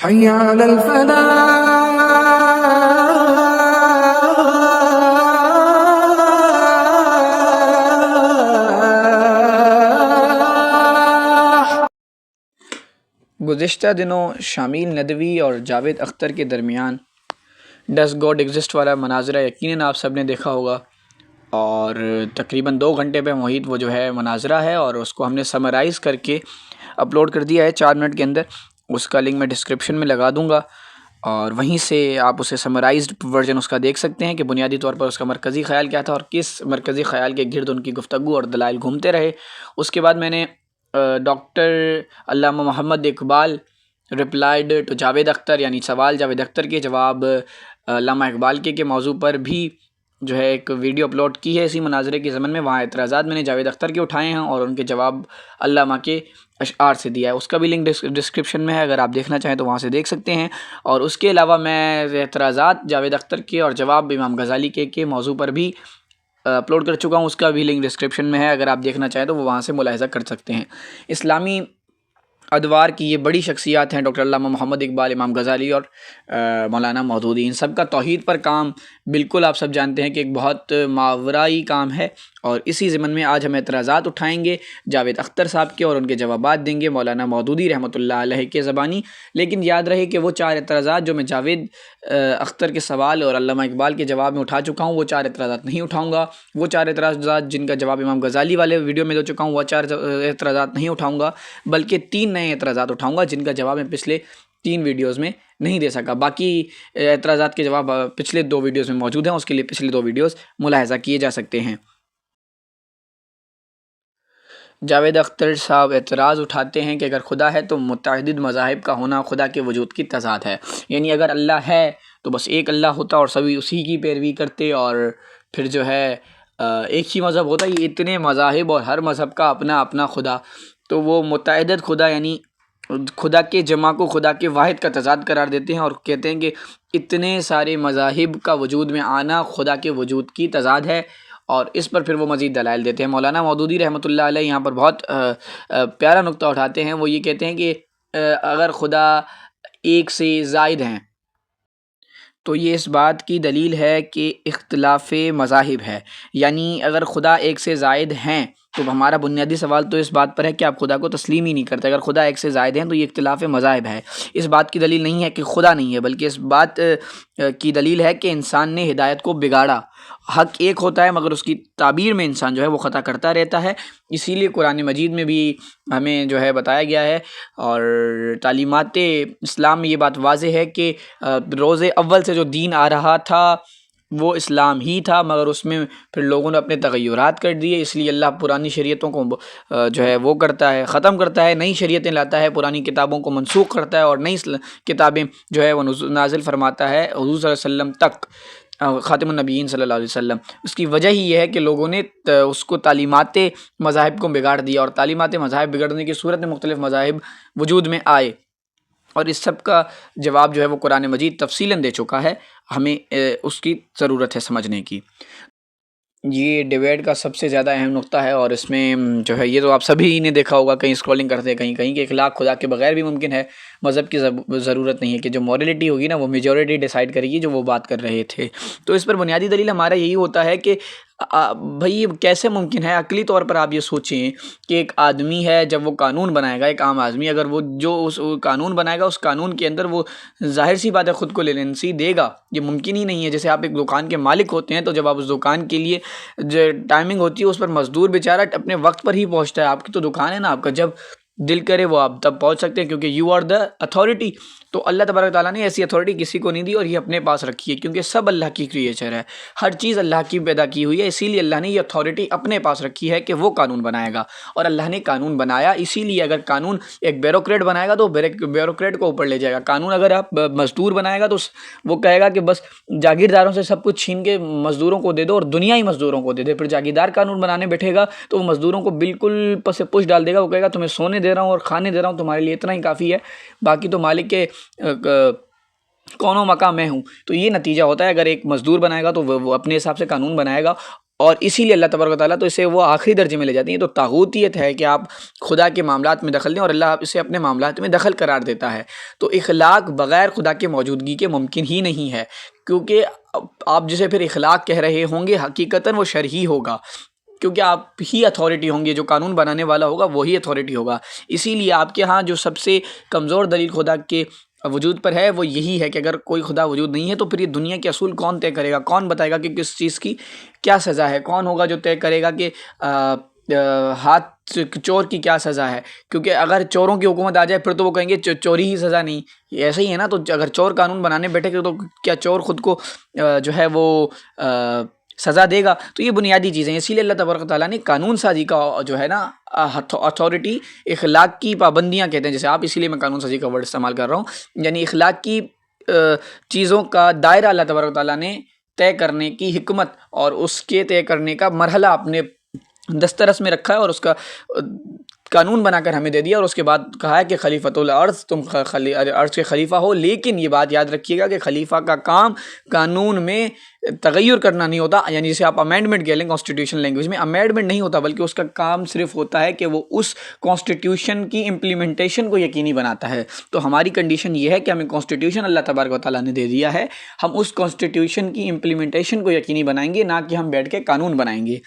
حي على الفلاح۔ گزشتہ دنوں شامل ندوی اور جاوید اختر کے درمیان ڈس گاڈ ایگزسٹ والا مناظرہ یقیناً آپ سب نے دیکھا ہوگا، اور تقریباً 2 گھنٹے پہ محیط وہ جو ہے مناظرہ ہے، اور اس کو ہم نے سمرائز کر کے اپلوڈ کر دیا ہے 4 منٹ کے اندر۔ اس کا لنک میں ڈسکرپشن میں لگا دوں گا، اور وہیں سے آپ اسے سمرائزڈ ورژن اس کا دیکھ سکتے ہیں کہ بنیادی طور پر اس کا مرکزی خیال کیا تھا اور کس مرکزی خیال کے گرد ان کی گفتگو اور دلائل گھومتے رہے۔ اس کے بعد میں نے doctor Allama Muhammad Iqbal replied to Javed Akhtar, یعنی سوال جاوید اختر کے جواب علامہ اقبال کے موضوع پر بھی جو ہے ایک ویڈیو اپلوڈ کی ہے اسی مناظرے کے ضمن میں۔ وہاں اعتراضات میں نے جاوید اختر کے اٹھائے ہیں اور ان کے جواب علامہ کے اشعار سے دیا ہے، اس کا بھی لنک ڈسکرپشن میں ہے، اگر آپ دیکھنا چاہیں تو وہاں سے دیکھ سکتے ہیں۔ اور اس کے علاوہ میں اعتراضات جاوید اختر کے اور جواب امام غزالی کے موضوع پر بھی اپلوڈ کر چکا ہوں، اس کا بھی لنک ڈسکرپشن میں ہے، اگر آپ دیکھنا چاہیں تو وہ وہاں سے ملاحظہ کر سکتے ہیں۔ اسلامی ادوار کی یہ بڑی شخصیات ہیں ڈاکٹر علامہ محمد اقبال، امام غزالی اور مولانا مودودی، ان سب کا توحید پر کام بالکل آپ سب جانتے ہیں کہ ایک بہت ماورائی کام ہے، اور اسی ضمن میں آج ہم اعتراضات اٹھائیں گے جاوید اختر صاحب کے، اور ان کے جوابات دیں گے مولانا مودودی رحمۃ اللہ علیہ کے زبانی۔ لیکن یاد رہے کہ وہ 4 اعتراضات جو میں جاوید اختر کے سوال اور علامہ اقبال کے جواب میں اٹھا چکا ہوں، وہ 4 اعتراضات نہیں اٹھاؤں گا۔ وہ 4 اعتراضات جن کا جواب امام غزالی والے ویڈیو میں دے چکا ہوں، وہ 4 اعتراضات نہیں اٹھاؤں گا، بلکہ 3 نئے اعتراضات اٹھاؤں گا جن کا جواب میں پچھلے 3 ویڈیوز میں نہیں دے سکا۔ باقی اعتراضات کے جواب پچھلے 2 ویڈیوز میں موجود ہیں، اس کے لیے پچھلے 2 ویڈیوز ملاحظہ کیے جا سکتے ہیں۔ جاوید اختر صاحب اعتراض اٹھاتے ہیں کہ اگر خدا ہے تو متعدد مذاہب کا ہونا خدا کے وجود کی تضاد ہے، یعنی اگر اللہ ہے تو بس ایک اللہ ہوتا اور سبھی اسی کی پیروی کرتے، اور پھر جو ہے ایک ہی مذہب ہوتا، یہ اتنے مذاہب اور ہر مذہب کا اپنا اپنا خدا، تو وہ متعدد خدا یعنی خدا کے جمع کو خدا کے واحد کا تضاد قرار دیتے ہیں، اور کہتے ہیں کہ اتنے سارے مذاہب کا وجود میں آنا خدا کے وجود کی تضاد ہے، اور اس پر پھر وہ مزید دلائل دیتے ہیں۔ مولانا مودودی رحمۃ اللہ علیہ یہاں پر بہت پیارا نقطہ اٹھاتے ہیں، وہ یہ کہتے ہیں کہ اگر خدا ایک سے زائد ہیں تو یہ اس بات کی دلیل ہے کہ اختلاف مذاہب ہے، یعنی اگر خدا ایک سے زائد ہیں تو ہمارا بنیادی سوال تو اس بات پر ہے کہ آپ خدا کو تسلیم ہی نہیں کرتے۔ اگر خدا ایک سے زائد ہیں تو یہ اختلاف مذاہب ہے، اس بات کی دلیل نہیں ہے کہ خدا نہیں ہے، بلکہ اس بات کی دلیل ہے کہ انسان نے ہدایت کو بگاڑا۔ حق ایک ہوتا ہے مگر اس کی تعبیر میں انسان جو ہے وہ خطا کرتا رہتا ہے، اسی لیے قرآن مجید میں بھی ہمیں جو ہے بتایا گیا ہے، اور تعلیمات اسلام میں یہ بات واضح ہے کہ روز اول سے جو دین آ رہا تھا وہ اسلام ہی تھا، مگر اس میں پھر لوگوں نے اپنے تغیرات کر دیے، اس لیے اللہ پرانی شریعتوں کو جو ہے وہ کرتا ہے، ختم کرتا ہے، نئی شریعتیں لاتا ہے، پرانی کتابوں کو منسوخ کرتا ہے، اور نئی کتابیں جو ہے وہ نازل فرماتا ہے حضور صلی اللہ علیہ وسلم تک، خاتم النبیین صلی اللہ علیہ وسلم۔ اس کی وجہ ہی یہ ہے کہ لوگوں نے اس کو تعلیمات مذاہب کو بگاڑ دیا، اور تعلیمات مذاہب بگڑنے کی صورت میں مختلف مذاہب وجود میں آئے، اور اس سب کا جواب جو ہے وہ قرآن مجید تفصیلاً دے چکا ہے، ہمیں اس کی ضرورت ہے سمجھنے کی۔ یہ ڈیبیٹ کا سب سے زیادہ اہم نقطہ ہے، اور اس میں جو ہے یہ تو آپ سبھی نے دیکھا ہوگا کہیں اسکرولنگ کرتے کہیں کہیں کہ اخلاق خدا کے بغیر بھی ممکن ہے، مذہب کی ضرورت نہیں ہے، کہ جو موریلٹی ہوگی نا وہ میجورٹی ڈیسائیڈ کرے گی، جو وہ بات کر رہے تھے۔ تو اس پر بنیادی دلیل ہمارا یہی ہوتا ہے کہ بھائی یہ کیسے ممکن ہے؟ عقلی طور پر آپ یہ سوچیں کہ ایک آدمی ہے، جب وہ قانون بنائے گا، ایک عام آدمی اگر وہ جو اس قانون بنائے گا، اس قانون کے اندر وہ ظاہر سی بات ہے خود کو لینسی دے گا، یہ ممکن ہی نہیں ہے۔ جیسے آپ ایک دکان کے مالک ہوتے ہیں تو جب آپ اس دکان کے لیے جو ٹائمنگ ہوتی ہے اس پر مزدور بیچارہ اپنے وقت پر ہی پہنچتا ہے، آپ کی تو دکان ہے نا، آپ کا جب دل کرے وہ آپ تب پہنچ سکتے ہیں، کیونکہ یو آر دا اتھارٹی۔ تو اللہ تبارک تعالیٰ نے ایسی اتھارٹی کسی کو نہیں دی، اور یہ اپنے پاس رکھی ہے، کیونکہ سب اللہ کی کریچر ہے، ہر چیز اللہ کی پیدا کی ہوئی ہے، اسی لیے اللہ نے یہ اتھارٹی اپنے پاس رکھی ہے کہ وہ قانون بنائے گا، اور اللہ نے قانون بنایا، اسی لیے اگر قانون ایک بیوروکریٹ بنائے گا تو بیوروکریٹ کو اوپر لے جائے گا، قانون اگر آپ مزدور بنائے گا تو وہ کہے گا کہ بس جاگیرداروں سے سب کچھ چھین کے مزدوروں کو دے دو، اور دنیا ہی مزدوروں کو دے دے۔ پھر جاگیردار قانون بنانے بیٹھے گا تو وہ مزدوروں کو بالکل پس پش ڈال دے گا، وہ کہے گا تمہیں سونے دے رہا ہوں اور کھانے دے رہا ہوں، تمہارے لیے اتنا ہی کافی ہے، باقی تو مالک کے کون و مقام میں ہوں۔ تو یہ نتیجہ ہوتا ہے، اگر ایک مزدور بنائے گا تو وہ اپنے حساب سے قانون بنائے گا، اور اسی لیے اللہ تبارک و تعالیٰ تو اسے وہ آخری درجے میں لے جاتی ہیں. تو طاغوتیت ہے کہ آپ خدا کے معاملات میں دخل دیں، اور اللہ اسے اپنے معاملات میں دخل قرار دیتا ہے. تو اخلاق بغیر خدا کے موجودگی کے ممکن ہی نہیں ہے، کیونکہ آپ جسے پھر اخلاق کہہ رہے ہوں گے حقیقتاً وہ شرعی ہوگا، کیونکہ آپ ہی اتھارٹی ہوں گے، جو قانون بنانے والا ہوگا وہی اتھارٹی ہوگا. اسی لیے آپ کے ہاں جو سب سے کمزور دلیل خدا کے وجود پر ہے وہ یہی ہے کہ اگر کوئی خدا وجود نہیں ہے تو پھر یہ دنیا کے اصول کون طے کرے گا؟ کون بتائے گا کہ کس چیز کی کیا سزا ہے؟ کون ہوگا جو طے کرے گا کہ ہاتھ چور کی کیا سزا ہے؟ کیونکہ اگر چوروں کی حکومت آ جائے پھر تو وہ کہیں گے چوری ہی سزا نہیں. ایسے ہی ہے نا. تو اگر چور قانون بنانے بیٹھے گا تو کیا چور خود کو جو ہے وہ سزا دے گا؟ تو یہ بنیادی چیزیں ہیں. اسی لیے اللہ تبارک و تعالیٰ نے قانون سازی کا جو ہے نا اتھارٹی اخلاق کی پابندیاں کہتے ہیں، جیسے آپ، اسی لیے میں قانون سازی کا ورڈ استعمال کر رہا ہوں، یعنی اخلاق کی چیزوں کا دائرہ اللہ تبارک و تعالیٰ نے طے کرنے کی حکمت اور اس کے طے کرنے کا مرحلہ اپنے دسترس میں رکھا ہے، اور اس کا قانون بنا کر ہمیں دے دیا، اور اس کے بعد کہا ہے کہ خلیفۃ الارض، تم ارض کے خلیفہ ہو. لیکن یہ بات یاد رکھیے گا کہ خلیفہ کا کام قانون میں تغیر کرنا نہیں ہوتا، یعنی جسے آپ امینڈمنٹ کہہ لیں کانسٹیٹیوشن لینگویج میں، امینڈمنٹ نہیں ہوتا، بلکہ اس کا کام صرف ہوتا ہے کہ وہ اس کانسٹیٹیوشن کی امپلیمنٹیشن کو یقینی بناتا ہے. تو ہماری کنڈیشن یہ ہے کہ ہمیں کانسٹیٹیوشن اللہ تبارک و تعالیٰ نے دے دیا ہے، ہم اس کانسٹیٹیوشن کی امپلیمنٹیشن کو یقینی بنائیں گے، نہ کہ ہم بیٹھ کے قانون بنائیں گے.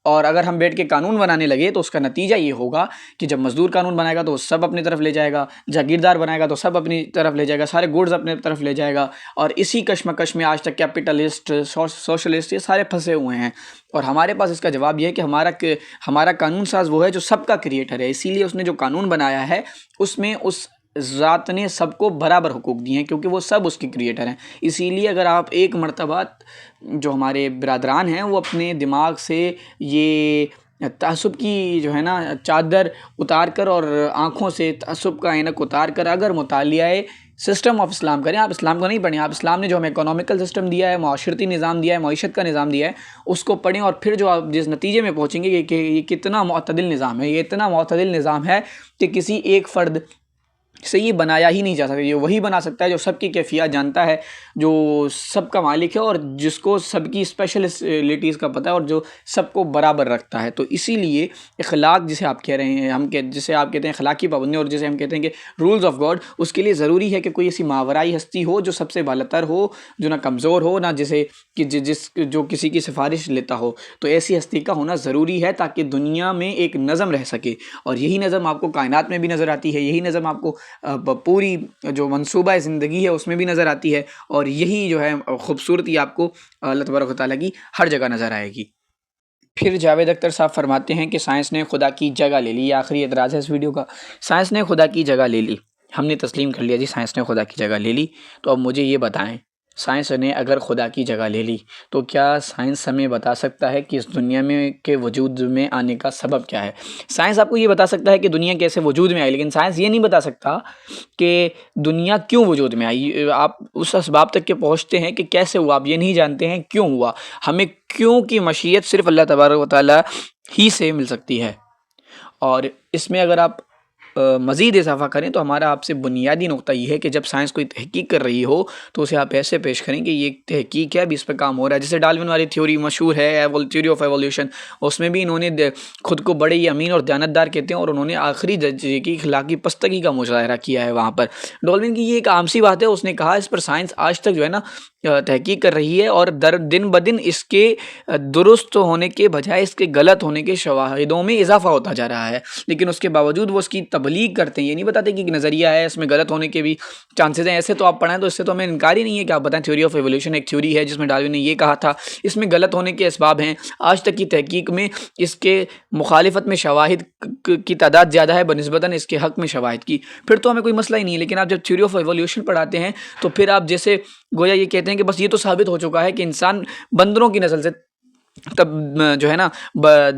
اور اگر ہم بیٹھ کے قانون بنانے لگے تو اس کا نتیجہ یہ ہوگا کہ جب مزدور قانون بنائے گا تو وہ سب اپنی طرف لے جائے گا، جاگیردار بنائے گا تو سب اپنی طرف لے جائے گا، سارے گوڈز اپنے طرف لے جائے گا. اور اسی کشمکش میں آج تک کیپٹلسٹ، سوشلسٹ، یہ سارے پھنسے ہوئے ہیں. اور ہمارے پاس اس کا جواب یہ ہے کہ ہمارا قانون ساز وہ ہے جو سب کا کریٹر ہے. اسی لیے اس نے جو قانون بنایا ہے اس میں اس ذات نے سب کو برابر حقوق دیے ہیں، کیونکہ وہ سب اس کے کریٹر ہیں. اسی لیے اگر آپ ایک مرتبہ جو ہمارے برادران ہیں وہ اپنے دماغ سے یہ تعصب کی جو ہے نا چادر اتار کر اور آنکھوں سے تعصب کا عینک اتار کر اگر مطالعہ سسٹم آف اسلام کریں، آپ اسلام کو نہیں پڑھیں، آپ اسلام نے جو ہمیں اکنامیکل سسٹم دیا ہے، معاشرتی نظام دیا ہے، معیشت کا نظام دیا ہے، اس کو پڑھیں، اور پھر جو آپ جس نتیجے میں پہنچیں گے کہ یہ کتنا معتدل نظام ہے، یہ اتنا معتدل نظام ہے کہ کسی ایک فرد سے یہ بنایا ہی نہیں جا سکتا. یہ وہی بنا سکتا ہے جو سب کی کیفیات جانتا ہے، جو سب کا مالک ہے، اور جس کو سب کی اسپیشلٹیز کا پتہ ہے، اور جو سب کو برابر رکھتا ہے. تو اسی لیے اخلاق جسے آپ کہہ رہے ہیں، جسے آپ کہتے ہیں اخلاقی پابندی، اور جسے ہم کہتے ہیں کہ رولز آف گاڈ، اس کے لیے ضروری ہے کہ کوئی ایسی ماورائی ہستی ہو جو سب سے بالاتر ہو، جو نہ کمزور ہو، نہ جو کسی کی سفارش لیتا ہو. تو ایسی ہستی کا ہونا ضروری ہے تاکہ دنیا میں ایک نظم رہ سکے. اور یہی نظم آپ کو کائنات میں بھی نظر آتی ہے، یہی نظم آپ کو پوری جو منصوبہ زندگی ہے اس میں بھی نظر آتی ہے، اور یہی جو ہے خوبصورتی آپ کو اللہ تبارک و تعالیٰ کی ہر جگہ نظر آئے گی. پھر جاوید اختر صاحب فرماتے ہیں کہ سائنس نے خدا کی جگہ لے لی. یہ آخری اعتراض ہے اس ویڈیو کا. سائنس نے خدا کی جگہ لے لی، ہم نے تسلیم کر لیا جی سائنس نے خدا کی جگہ لے لی. تو اب مجھے یہ بتائیں، سائنس نے اگر خدا کی جگہ لے لی تو کیا سائنس ہمیں بتا سکتا ہے کہ اس دنیا میں کے وجود میں آنے کا سبب کیا ہے؟ سائنس آپ کو یہ بتا سکتا ہے کہ دنیا کیسے وجود میں آئی، لیکن سائنس یہ نہیں بتا سکتا کہ دنیا کیوں وجود میں آئی. آپ اس اسباب تک کے پہنچتے ہیں کہ کیسے ہوا، آپ یہ نہیں جانتے ہیں کیوں ہوا. ہمیں کیوں کی مشیت صرف اللہ تبارک و تعالیٰ ہی سے مل سکتی ہے. اور اس میں اگر آپ مزید اضافہ کریں تو ہمارا آپ سے بنیادی نقطہ یہ ہے کہ جب سائنس کوئی تحقیق کر رہی ہو تو اسے آپ ایسے پیش کریں کہ یہ تحقیق ہے، ابھی اس پہ کام ہو رہا ہے. جیسے ڈارون والی تھیوری مشہور ہے، تھیوری آف ایولیوشن، اس میں بھی انہوں نے خود کو بڑے ہی امین اور دیانتدار کہتے ہیں، اور انہوں نے آخری درجے کی اخلاقی پستگی کا مظاہرہ کیا ہے وہاں پر. ڈالون کی یہ ایک عام سی بات ہے، اس نے کہا اس پر سائنس آج تک جو ہے نا تحقیق کر رہی ہے، اور دن بدن اس کے درست ہونے کے بجائے اس کے غلط ہونے کے شواہدوں میں اضافہ ہوتا جا رہا ہے. لیکن اس کے باوجود وہ اس کی تبلیغ کرتے ہیں، یہ نہیں بتاتے کہ ایک نظریہ ہے، اس میں غلط ہونے کے بھی چانسز ہیں. ایسے تو آپ پڑھیں تو اس سے تو ہمیں انکار ہی نہیں ہے کہ آپ بتائیں تھیوری آف ایولیوشن ایک تھیوری ہے جس میں ڈارون نے یہ کہا تھا، اس میں غلط ہونے کے اسباب ہیں. آج تک کی تحقیق میں اس کے مخالفت میں شواہد کی تعداد زیادہ ہے بنسبتاً اس کے حق میں شواہد کی، پھر تو ہمیں کوئی مسئلہ ہی نہیں ہے. لیکن آپ جب تھیوری آف ایولیوشن پڑھاتے ہیں تو پھر آپ جیسے گویا یہ کہتے ہیں کہ بس یہ تو ثابت ہو چکا ہے کہ انسان بندروں کی نسل سے تب جو ہے نا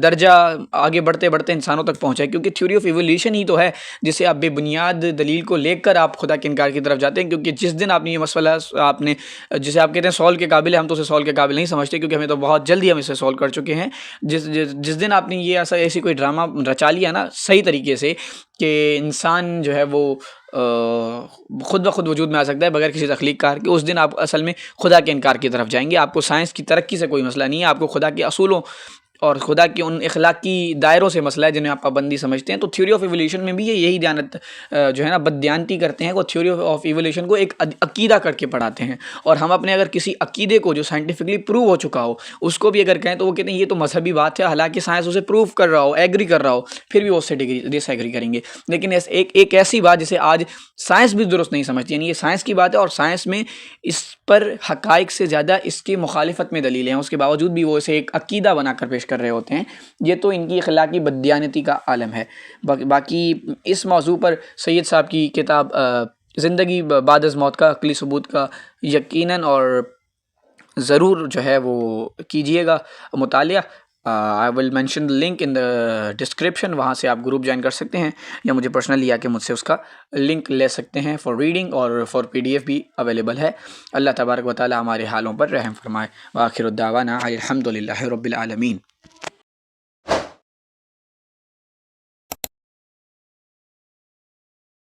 درجہ آگے بڑھتے بڑھتے انسانوں تک پہنچا ہے، کیونکہ تھیوری آف ایولیوشن ہی تو ہے جسے آپ بے بنیاد دلیل کو لے کر آپ خدا کے انکار کی طرف جاتے ہیں. کیونکہ جس دن آپ نے یہ مسئلہ آپ نے جسے آپ کہتے ہیں سولو کے قابل ہے، ہم تو اسے سولو کے قابل نہیں سمجھتے کیونکہ ہمیں تو بہت جلدی ہم اسے سولو کر چکے ہیں. جس دن آپ نے یہ ایسی کوئی ڈرامہ رچا لیا نا صحیح طریقے سے کہ انسان جو ہے وہ خود بخود وجود میں آ سکتا ہے بغیر کسی تخلیق کار کے، اس دن آپ اصل میں خدا کے انکار کی طرف جائیں گے۔ آپ کو سائنس کی ترقی سے کوئی مسئلہ نہیں ہے، آپ کو خدا کے اصولوں اور خدا کے ان اخلاقی دائروں سے مسئلہ ہے جنہیں آپ پابندی سمجھتے ہیں۔ تو تھیوری آف ایولیوشن میں بھی یہ یہی دیانت جو ہے نا بددیانتی کرتے ہیں، وہ تھیوری آف ایولیوشن کو ایک عقیدہ کر کے پڑھاتے ہیں، اور ہم اپنے اگر کسی عقیدے کو جو سائنٹیفکلی پروو ہو چکا ہو اس کو بھی اگر کہیں تو وہ کہتے ہیں یہ تو مذہبی بات ہے، حالانکہ سائنس اسے پروو کر رہا ہو، ایگری کر رہا ہو، پھر بھی وہ اس سے ڈس ایگری کریں گے۔ لیکن ایک ایسی بات جسے آج سائنس بھی درست نہیں سمجھتی، یعنی یہ سائنس کی بات ہے اور سائنس میں اس پر حقائق سے زیادہ اس کی مخالفت میں دلیلیں ہیں، اس کے باوجود بھی وہ اسے ایک عقیدہ بنا کر پیش کر رہے ہوتے ہیں۔ یہ تو ان کی اخلاقی بددیانتی کا عالم ہے۔ باقی اس موضوع پر سید صاحب کی کتاب زندگی بعد از موت کا عقلی ثبوت کا یقیناً اور ضرور جو ہے وہ کیجئے گا مطالعہ۔ I will mention the link in the description, وہاں سے آپ گروپ جوائن کر سکتے ہیں یا مجھے پرسنلی آ کے مجھ سے اس کا لنک لے سکتے ہیں فار ریڈنگ، اور فار PDF بھی اویلیبل ہے۔ اللہ تبارک و تعالی ہمارے حالوں پر رحم فرمائے۔ وآخر الدعوانا الحمد للہ رب العالمین۔